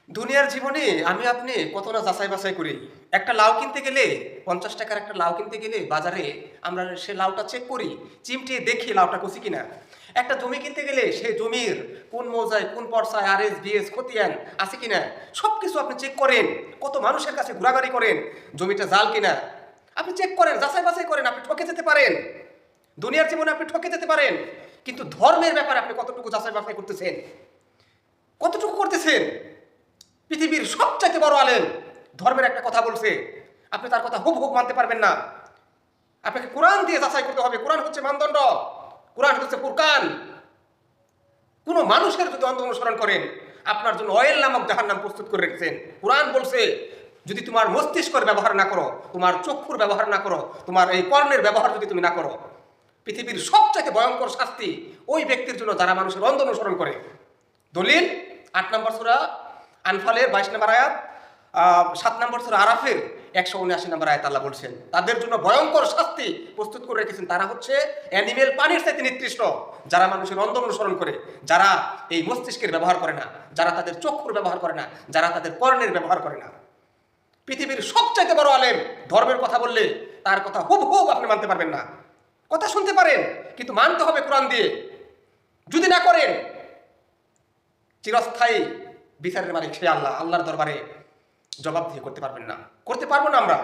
দুনিয়ার জীবনে আমি আপনি কত না যাচাই বাছাই করি। একটা লাউ কিনতে গেলে ৫০ টাকার একটা লাউ কিনতে গেলে বাজারে আমরা সে লাউটা চেক করি, চিমটিয়ে দেখি লাউটা কচি কিনা। একটা জমি কিনতে গেলে সেই জমির কোন মৌজায়, কোন পর্যায়ে আরএস, বিএস, খতিয়ান আছে কিনা সবকিছু আপনি চেক করেন। কত মানুষের কাছে ঘোরাঘুরি করেন, জমিটা জাল কিনা। আপনি চেক করেন, যাচাই বাছাই করেন, আপনি ঠকে যেতে পারেন। দুনিয়ার জীবনে আপনি ঠকে যেতে পারেন। কিন্তু ধর্মের ব্যাপারে আপনি কতটুকু যাচাই বাছাই করতেছেন? কতটুকু করতেছেন? পৃথিবীর সবচাইতে বড় আলেম ধর্মের একটা কথা বলছে, আপনি তার কথা হুবহুব মানতে পারবেন না। আপনাকে কোরআন দিয়ে যাচাই করতে হবে। কোরআন হচ্ছে মানদণ্ড, কোরআন হচ্ছে ফুরকান। কোনো মানুষের যদি অন্ধ অনুসরণ করেন, আপনার জন্য অয়েল নামক জাহান্নাম প্রস্তুত করে রেখেছেন। কোরআন বলছে, যদি তোমার মস্তিষ্কের ব্যবহার না করো, তোমার চক্ষুর ব্যবহার না করো, তোমার এই কর্ণের ব্যবহার যদি তুমি না করো, পৃথিবীর সবচাইতে ভয়ঙ্কর শাস্তি ওই ব্যক্তির জন্য যারা মানুষের অন্ধ অনুসরণ করে। দলিল ৮ নম্বর সূরা আনফালের ২২ নম্বর আয়াত, ৭ নম্বর সূরা আরাফের ১৭৯ নম্বর আয়াত আল্লাহ বলছেন তাদের জন্য ভয়ঙ্কর শাস্তি প্রস্তুত করে রেখেছেন। তারা হচ্ছে অ্যানিমেল পানির চাইতে নিকৃষ্ট, যারা মানুষের অন্ধ অনুসরণ করে, যারা এই মস্তিষ্কের ব্যবহার করে না, যারা তাদের চক্ষুর ব্যবহার করে না, যারা তাদের কর্ণের ব্যবহার করে না। পৃথিবীর সবচাইতে বড় আলেম ধর্মের কথা বললে তার কথা হুবহুব আপনি মানতে পারবেন না। কথা শুনতে পারেন, কিন্তু মানতে হবে কোরআন দিয়ে। যদি না করেন, চিরস্থায়ী বিচারের মালিক সে আল্লাহ। আল্লাহর দরবারে জবাবদিহি করতে পারবেন না, করতে পারবো না আমরা।